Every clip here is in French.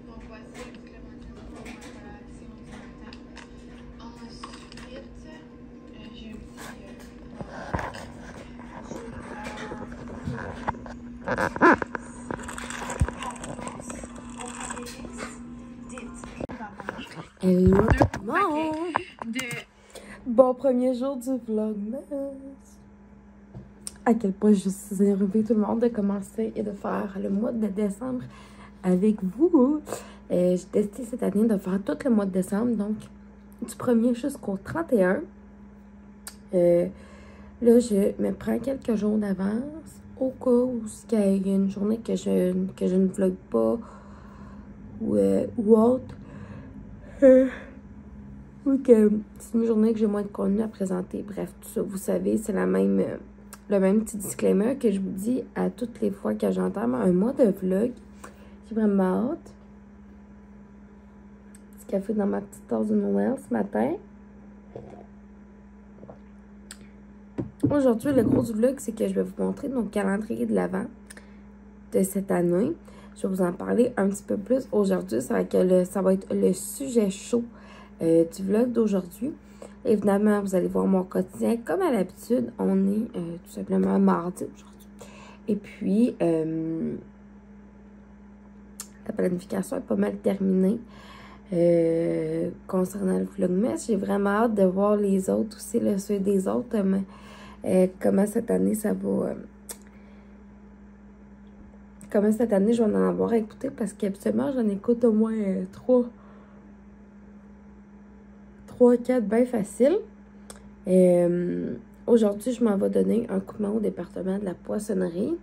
Donc voici une clémentine pour ma collation du matin. Ensuite, j'ai eu Hello tout le monde! Bon premier jour du vlogmas! À quel point je suis énervée tout le monde de commencer et de faire le mois de décembre avec vous. J'ai décidé cette année de faire tout le mois de décembre, donc du 1er jusqu'au 31. Là, je me prends quelques jours d'avance au cas où il y a une journée que je ne vlog pas ou autre. Ou que c'est une journée que j'ai moins de contenu à présenter. Bref, tout ça, vous savez, c'est le même petit disclaimer que je vous dis à toutes les fois que j'entame un mois de vlog. J'ai vraiment hâte. Petit café dans ma petite tasse de Noël ce matin. Aujourd'hui, le gros du vlog, c'est que je vais vous montrer nos calendriers de l'Avent de cette année. Je vais vous en parler un petit peu plus aujourd'hui. Ça va être le sujet chaud du vlog d'aujourd'hui. Évidemment, vous allez voir mon quotidien. Comme à l'habitude, on est tout simplement mardi aujourd'hui. Et puis, la planification est pas mal terminée concernant le vlogmas. J'ai vraiment hâte de voir les autres aussi, ceux des autres. Comment cette année ça va... comment cette année je vais en avoir à écouter parce qu'habituellement, j'en écoute au moins 3-4 bien faciles. Aujourd'hui, je m'en vais donner un coup de main au département de la poissonnerie.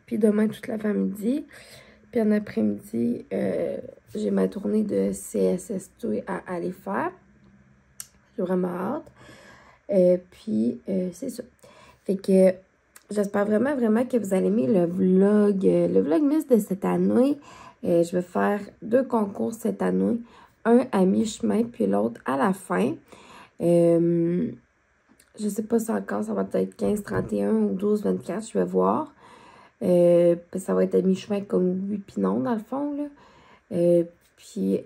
Puis demain, toute la famille. Puis en après-midi, j'ai ma tournée de CSS2 à aller faire. J'ai vraiment hâte. Puis, c'est ça. Fait que j'espère vraiment que vous allez aimer le vlogmas de cette année. Je vais faire 2 concours cette année. Un à mi-chemin, puis l'autre à la fin. Je sais pas si encore ça va être 15-31 ou 12-24, je vais voir. Ça va être à mi-chemin comme oui puis non, dans le fond, là. Puis,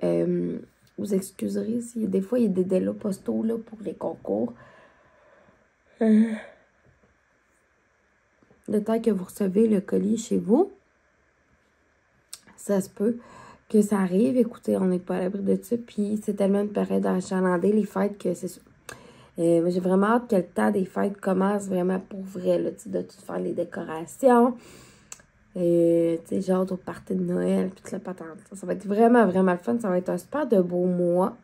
vous excuserez si des fois, il y a des délais postaux, là, pour les concours. Le temps que vous recevez le colis chez vous, ça se peut que ça arrive. Écoutez, on n'est pas à l'abri de ça. Puis, c'est tellement une période d'achalander les fêtes que c'est ça. J'ai vraiment hâte que le temps des fêtes commence vraiment pour vrai, là, de tout faire les décorations. J'ai hâte au party de Noël, puis toute la patente. Ça va être vraiment le fun. Ça va être un super de beau mois.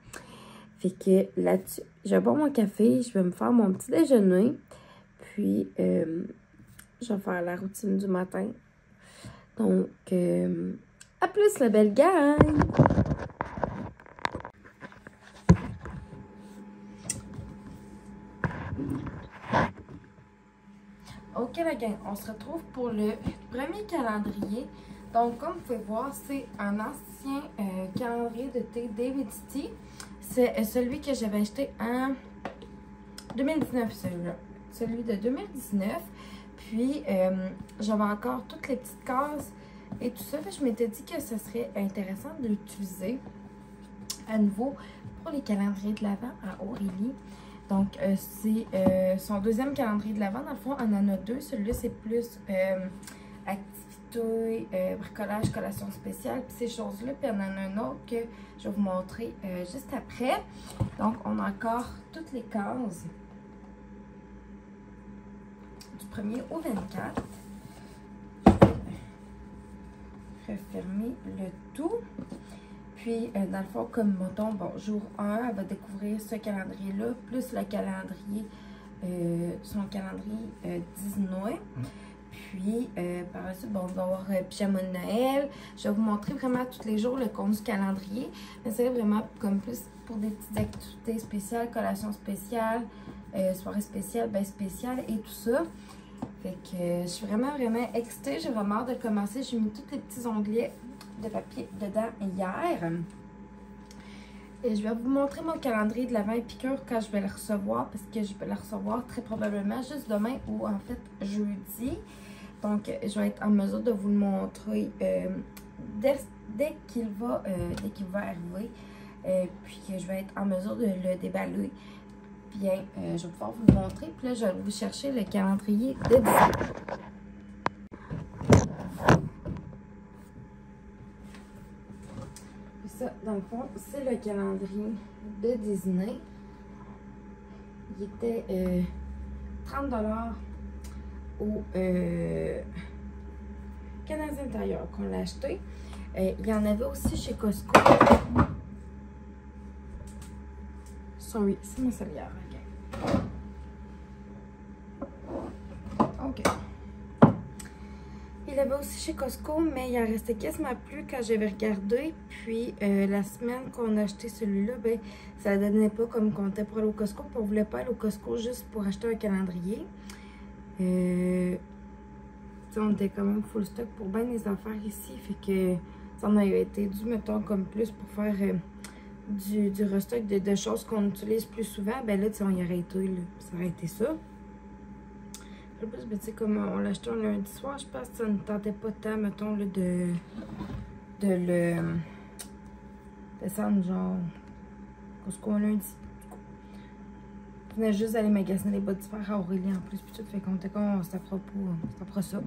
Fait que là-dessus, je vais boire mon café, je vais me faire mon petit déjeuner. Puis, je vais faire la routine du matin. Donc, à plus la belle gang! Ok la gang, on se retrouve pour le premier calendrier. Donc comme vous pouvez voir, c'est un ancien calendrier de thé David City. C'est celui que j'avais acheté en 2019, celui-là. Celui de 2019. Puis j'avais encore toutes les petites cases et tout ça. Je m'étais dit que ce serait intéressant de l'utiliser à nouveau pour les calendriers de l'Avent à Aurélie. Donc, c'est son deuxième calendrier de l'Avent. Dans le fond, on en a 2. Celui-là, c'est plus activité, bricolage, collation spéciale, puis ces choses-là. Puis, on en a un autre que je vais vous montrer juste après. Donc, on a encore toutes les cases du 1er au 24. Je vais refermer le tout. Puis, dans le fond, comme mettons, bon, jour 1, elle va découvrir ce calendrier-là, plus le calendrier, son calendrier Disney. Puis, par la suite, bon, on va avoir pyjama de Noël. Je vais vous montrer vraiment tous les jours le contenu du calendrier. Mais c'est vraiment comme plus pour des petites activités spéciales, collations spéciales, soirées spéciales, bains spéciales et tout ça. Fait que je suis vraiment excitée. J'ai vraiment hâte de commencer. J'ai mis tous les petits onglets de papier dedans hier. Et je vais vous montrer mon calendrier de l'Avent Épicure quand je vais le recevoir, parce que je vais le recevoir très probablement juste demain ou en fait jeudi. Donc, je vais être en mesure de vous le montrer dès qu'il va arriver. Puis que je vais être en mesure de le déballer. Bien, je vais pouvoir vous le montrer. Puis là, je vais vous chercher le calendrier de Disney. Puis ça, dans le fond, c'est le calendrier de Disney. Il était 30 $ au Canadien Tire qu'on l'a acheté. Il y en avait aussi chez Costco. Sorry, c'est ma salière. OK. Il y avait aussi chez Costco, mais il en restait quasiment plus quand j'avais regardé. Puis la semaine qu'on a acheté celui-là, ben ça ne donnait pas comme qu'on était pour aller au Costco. Puis on ne voulait pas aller au Costco juste pour acheter un calendrier. On était quand même full stock pour bien les affaires ici. Fait que ça en a été dû, mettons, comme plus pour faire du restock de choses qu'on utilise plus souvent. Ben là, on y aurait été, là. Ça aurait été ça. En plus, ben, tu sais, comme on l'a acheté un lundi soir, je pense que ça ne tentait pas tant, mettons, là, de le descendre, genre, Costco un lundi. Je venais juste d'aller magasiner les bas d'hiver à Aurélie en plus, puis tout, fait qu'on était comme, on se tapera pas ça.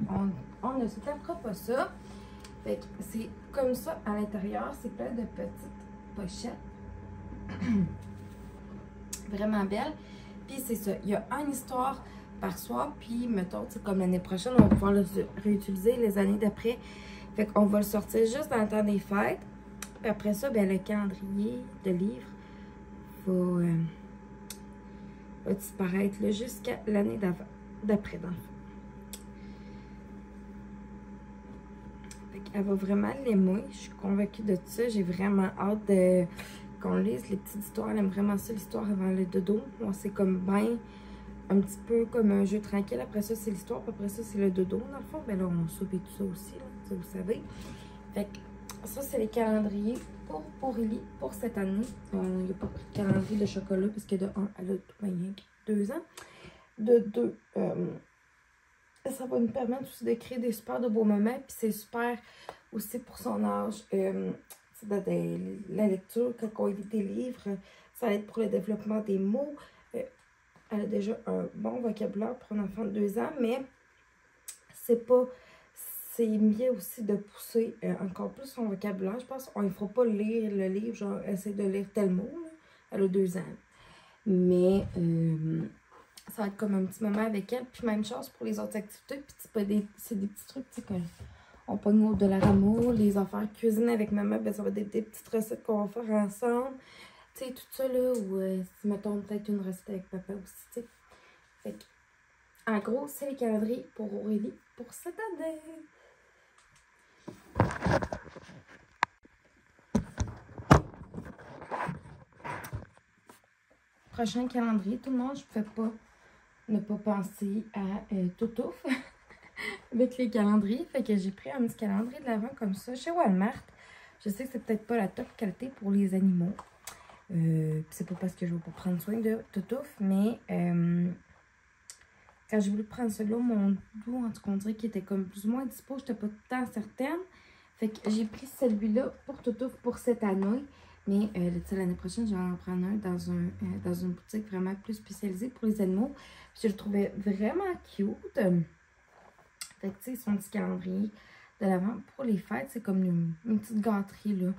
On ne se tapera pas ça. Fait que c'est comme ça à l'intérieur, c'est plein de petites pochettes. Vraiment belle. Puis c'est ça, il y a une histoire par soir, puis mettons, comme l'année prochaine, on va pouvoir le réutiliser les années d'après. Fait qu'on va le sortir juste dans le temps des fêtes. Puis après ça, ben, le calendrier de livres va disparaître jusqu'à l'année d'après, dans le fond. Fait qu'elle va vraiment l'aimer. Je suis convaincue de ça. J'ai vraiment hâte qu'on lise les petites histoires. Elle aime vraiment ça, l'histoire avant le dodo. Moi, c'est comme bien, un petit peu comme un jeu tranquille. Après ça, c'est l'histoire. Puis après ça, c'est le dodo, dans le fond. Ben là, on soupe et tout ça aussi, là, ça, vous savez. Fait que ça, c'est les calendriers pour Aurélie pour cette année. Il n'y a pas pris de calendrier de chocolat parce que de 1, elle a tout moyen 2 ans. De 2, ça va nous permettre aussi de créer des super de beaux moments. Puis c'est super aussi pour son âge. La lecture, quand on lit des livres, ça aide pour le développement des mots. Elle a déjà un bon vocabulaire pour un enfant de 2 ans, mais c'est mieux aussi de pousser encore plus son vocabulaire. Je pense qu'on ne fera pas lire le livre, genre essayer de lire tel mot. Là. Elle a 2 ans. Mais ça va être comme un petit moment avec elle. Puis même chose pour les autres activités. Puis c'est des petits trucs, tu sais, qu'on pogne au Dollarama, les affaires cuisine avec maman, ben ça va être des petites recettes qu'on va faire ensemble. Tu sais, tout ça là, ou si mettons peut-être une recette avec papa aussi, tu sais. Fait que, en gros, c'est les calendriers pour Aurélie pour cette année. Prochain calendrier, tout le monde, je ne pouvais pas ne pas penser à Toutouf avec les calendriers. Fait que j'ai pris un petit calendrier de l'Avent comme ça chez Walmart. Je sais que c'est peut-être pas la top qualité pour les animaux. C'est pas parce que je veux pas prendre soin de Toutouf, mais quand j'ai voulu prendre celui-là, mon dos, en tout cas, on dirait qu'il était comme plus ou moins dispo. J'étais pas tout le temps certaine. Fait que j'ai pris celui-là pour Toutouf pour cette année. Mais l'année prochaine, je vais en prendre un dans une boutique vraiment plus spécialisée pour les animaux. Puis je le trouvais vraiment cute. Fait que tu sais, son petit calendrier de l'Avent pour les fêtes, c'est comme une petite gâterie là,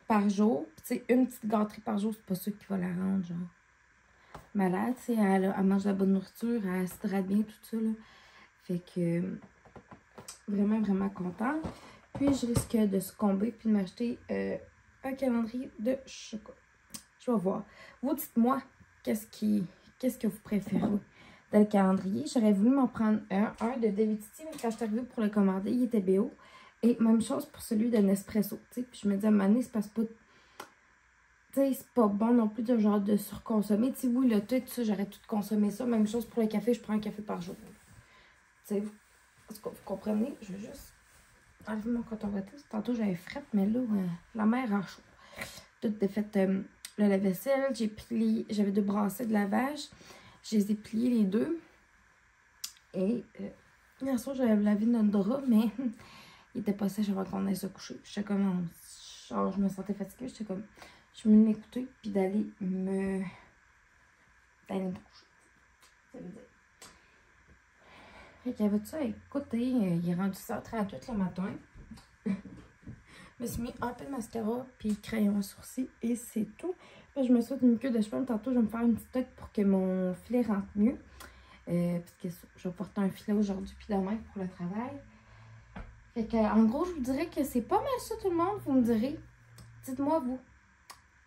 par jour. Puis tu sais, une petite gâterie par jour, c'est pas ça qui va la rendre genre malade. Tu sais, elle mange de la bonne nourriture, elle s'hydrate bien, tout ça là. Fait que vraiment, vraiment contente. Puis je risque de succomber puis de m'acheter un calendrier de chocolat. Je vais voir. Vous dites-moi qu'est-ce que vous préférez dans le calendrier. J'aurais voulu m'en prendre un de David City, mais quand je suis arrivée pour le commander, il était BO. Et même chose pour celui de Nespresso. Puis je me dis à un moment donné, c'est parce que c'est pas bon non plus de genre de surconsommer. Tu sais, oui, le thé, tout ça, j'aurais tout consommé ça. Même chose pour le café, je prends un café par jour. Tu sais, vous comprenez? Je vais juste enlever mon coton ouaté. Tantôt, j'avais frette, mais là, la mer a chaud. Tout défait le lave-vaisselle. J'avais 2 brassées de lavage. Je les ai pliés les 2. Et Hier soir, j'avais lavé notre drap, mais il était pas sèche avant qu'on aille se coucher. J'étais comme, genre, je me sentais fatiguée. J'étais comme, je suis venue m'écouter puis d'aller me coucher. Ça veut dire. Fait qu'il y avait ça à écouter. Il est rendu 7h38 le matin. Je me suis mis un peu de mascara puis crayon à sourcil et c'est tout. Puis je me suis fait une queue de cheveux. Tantôt, je vais me faire une petite toque pour que mon filet rentre mieux. Parce que je vais porter un filet aujourd'hui puis demain pour le travail. Fait que, en gros, je vous dirais que c'est pas mal ça tout le monde. Vous me direz, dites-moi vous,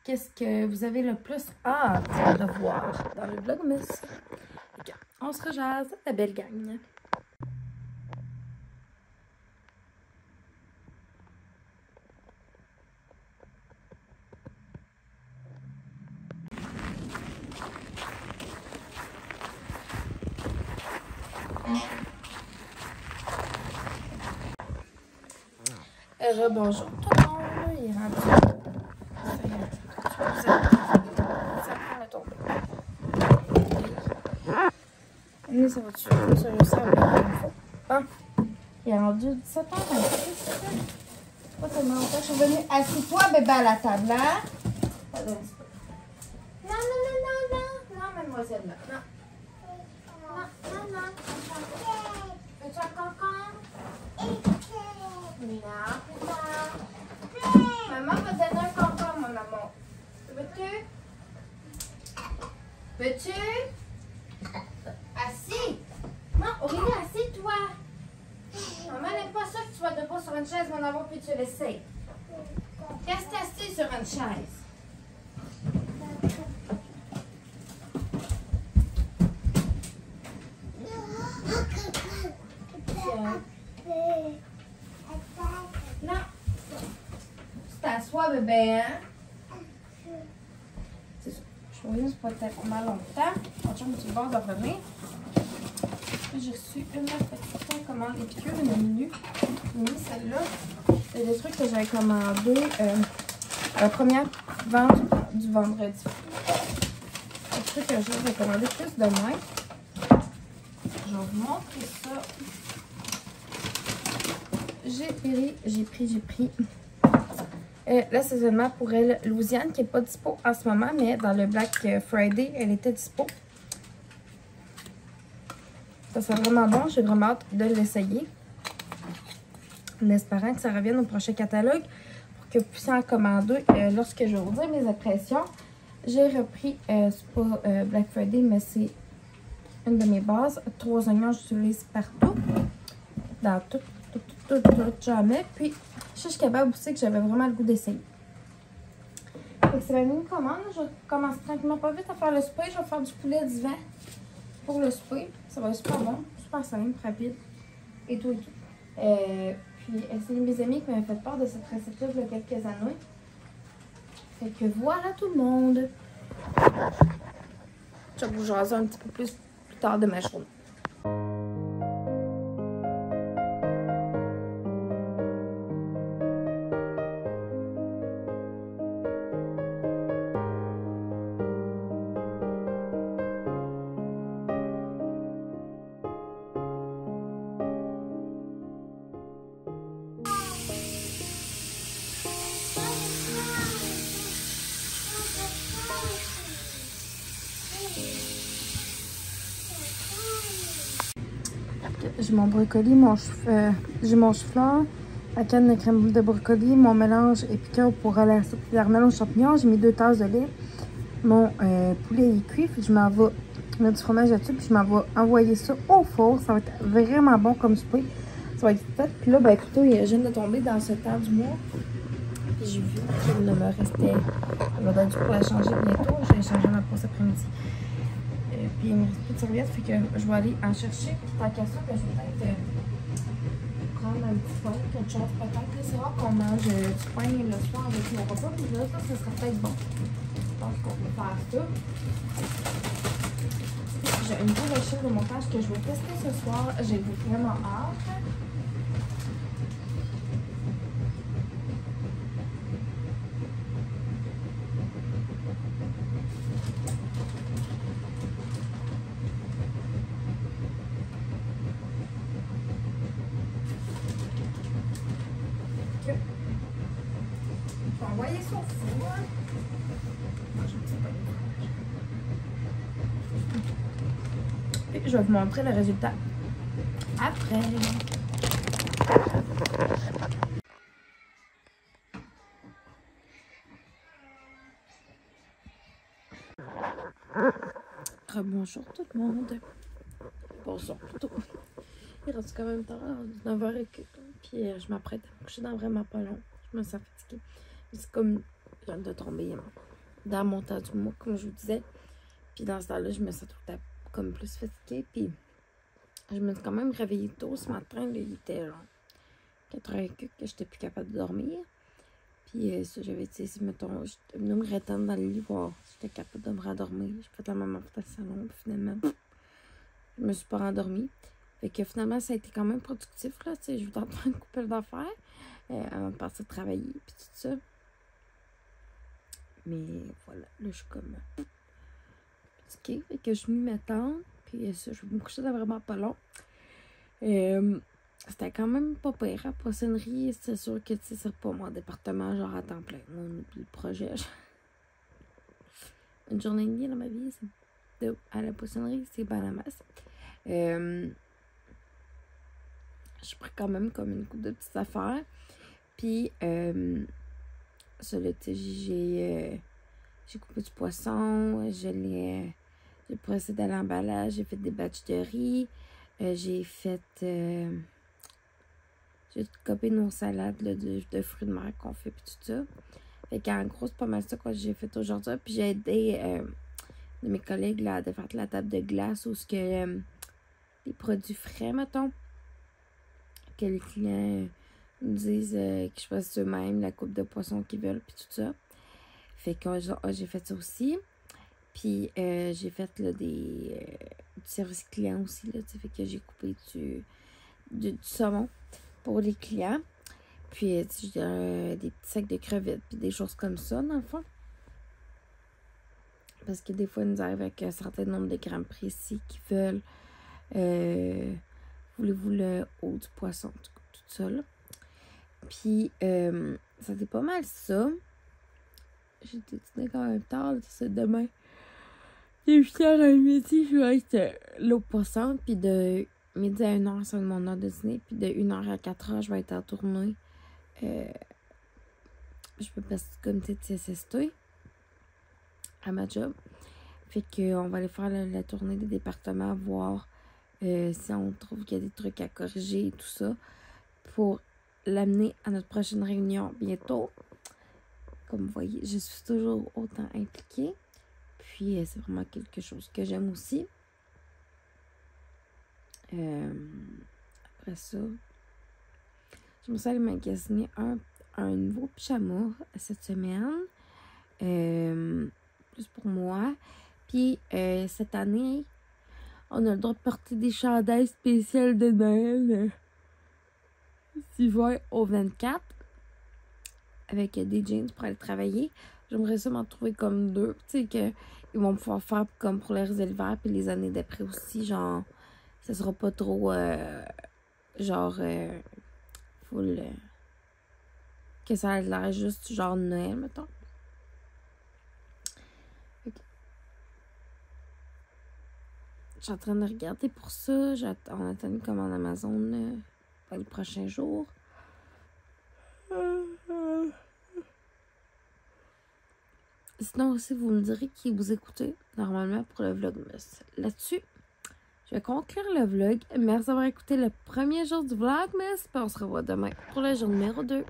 qu'est-ce que vous avez le plus hâte de voir dans le vlogmas. Fait que, on se rejase, la belle gang. Bonjour tout le monde, il est rendu. Ça prend le tomber. Allez, ça va-tu? Ça va ah, il est rendu 17h26. Pas tellement longtemps. Je suis venue. Assieds-toi, bébé, à la table, hein? Non, mademoiselle, là. Non. Veux-tu un concombre? Non. Maman va te donner un concombre, mon amour. Veux-tu? Assis. Non, Aurélie, assis-toi. Maman n'aime pas ça que tu sois debout sur une chaise, mon amour, puis tu l'essayes. Reste assis sur une chaise. Non. Tu t'assois, bébé, hein? C'est ça. Je suis pas tellement longtemps. On tombe sur le bord de revenir. J'ai reçu une petite commande épicure, une minute. Celle-là, c'est des trucs que j'avais commandé la première vente du vendredi. Des trucs que j'avais commandé plus demain. Je vais vous montrer ça. J'ai pris l'assaisonnement pour elle, Louisiane, qui n'est pas dispo en ce moment, mais dans le Black Friday, elle était dispo. Ça sent vraiment bon, j'ai vraiment hâte de l'essayer. En espérant que ça revienne au prochain catalogue pour que vous puissiez en commander. Lorsque je vais vous dire mes impressions, j'ai repris, c'est pas Black Friday, mais c'est une de mes bases. 3 oignons, j'utilise partout, dans tout jamais. Puis, je suis capable aussi que j'avais vraiment le goût d'essayer. C'est ma mini-commande. Je commence tranquillement pas vite à faire le souper. Je vais faire du poulet d'hiver pour le souper. Ça va être super bon, super simple, rapide et tout. Puis, c'est mes amis qui m'avaient fait part de cette recette-là il y a quelques années. Fait que voilà tout le monde. Je vais vous jaser un petit peu plus tard de ma journée. J'ai mon brocoli, j'ai mon chou-fleur, la canne de crème de brocoli, mon mélange épicure pour la soupe hivernale aux champignons. J'ai mis 2 tasses de lait. Mon poulet est cuit, puis je m'en vais mettre du fromage là-dessus, puis je m'en vais envoyer ça au four. Ça va être vraiment bon comme souper. Ça va être fait. Puis là, ben écoutez, je viens de tomber dans ce temps du mois. Puis j'ai vu qu'il ne me restait. Elle va être dû pour la changer bientôt. Je vais changer ma pause après-midi. Puis il me reste plus de serviettes, fait que je vais aller en chercher. Tant qu'à ça, je vais peut-être prendre un petit pain, quelque chose peut-être. C'est rare qu'on mange du pain le soir avec nos repas, puis là, ça serait peut-être bon. Je pense qu'on peut faire ça. J'ai une nouvelle échelle de montage que je vais tester ce soir. J'ai vraiment hâte. ils sont fous, hein. Et je vais vous montrer le résultat après. Bonjour tout le monde. Bonjour plutôt. Il reste quand même tard, 9h et quelques. Puis je m'apprête à me coucher dans vraiment pas long. Je me sens fatiguée. C'est comme je viens de tomber dans mon temps du mois, comme je vous disais. Puis dans ce temps-là, je me sens tout le temps comme plus fatiguée. Puis je me suis quand même réveillée tôt ce matin. Là, il était genre 4h que j'étais plus capable de dormir. Puis ça, j'avais dit, si mettons, j'étais venue me rétendre dans le lit, voir si j'étais capable de me rendormir. J'ai fait la même affaire dans le salon. Puis finalement, je me suis pas rendormie. Fait que finalement, ça a été quand même productif, là. Tu sais, je vous entends une couple d'affaires avant de partir travailler, puis tout ça. Mais voilà, là, je suis comme fatiguée. Fait que je m'y m'attends. Puis ça, je vais me coucher dans vraiment pas long. C'était quand même pas pire à poissonnerie. C'est sûr que c'est pas mon département, genre à temps plein. On oublie le projet. Une journée et demie dans ma vie, c'est à la poissonnerie, c'est pas la masse. Je prends quand même comme une couple de petites affaires. Puis, ça, là, tu sais, j'ai coupé du poisson, j'ai procédé à l'emballage, j'ai fait des batchs de riz, j'ai copié nos salades là, de fruits de mer qu'on fait, puis tout ça. Fait qu'en gros, c'est pas mal ça que j'ai fait aujourd'hui. Puis j'ai aidé de mes collègues là, de faire la table de glace ou ce que les produits frais, mettons, que les clients nous disent qu'ils choisissent eux-mêmes la coupe de poisson qu'ils veulent, puis tout ça. Fait que j'ai fait ça aussi. Puis j'ai fait là, du service client aussi, là, fait que j'ai coupé du saumon pour les clients. Puis des petits sacs de crevettes, puis des choses comme ça, dans le fond. Parce que des fois, ils nous arrivent avec un certain nombre de grammes précis qu'ils veulent. Voulez-vous le haut du poisson, tout ça, là. Puis, ça c'était pas mal ça. J'ai dîné quand même tard, c'est demain. De 8h à midi, je vais être l'eau poisson. Puis de midi à 1h, c'est mon heure de dîner. Puis de 1h à 4h, je vais être en tournée. Je peux passer comme TSST à ma job. Fait qu'on va aller faire la tournée des départements, voir si on trouve qu'il y a des trucs à corriger et tout ça, pour l'amener à notre prochaine réunion bientôt. Comme vous voyez, je suis toujours autant impliquée. Puis c'est vraiment quelque chose que j'aime aussi. Après ça, je me suis allée magasiner un nouveau pyjama cette semaine. Juste pour moi. Puis cette année, on a le droit de porter des chandails spéciales de Noël du 20 au 24 avec des jeans pour aller travailler. J'aimerais ça m'en trouver comme 2. Tu sais, qu'ils vont pouvoir faire comme pour les l'hiver puis les années d'après aussi. Genre, ça sera pas trop full. Que ça a l'air juste genre Noël, mettons. Je suis en train de regarder pour ça. On attend une commande Amazon pour les prochains jours. Sinon aussi, vous me direz qui vous écoutez normalement pour le vlogmas. Là-dessus, je vais conclure le vlog. Merci d'avoir écouté le premier jour du vlogmas. Puis on se revoit demain pour le jour numéro 2.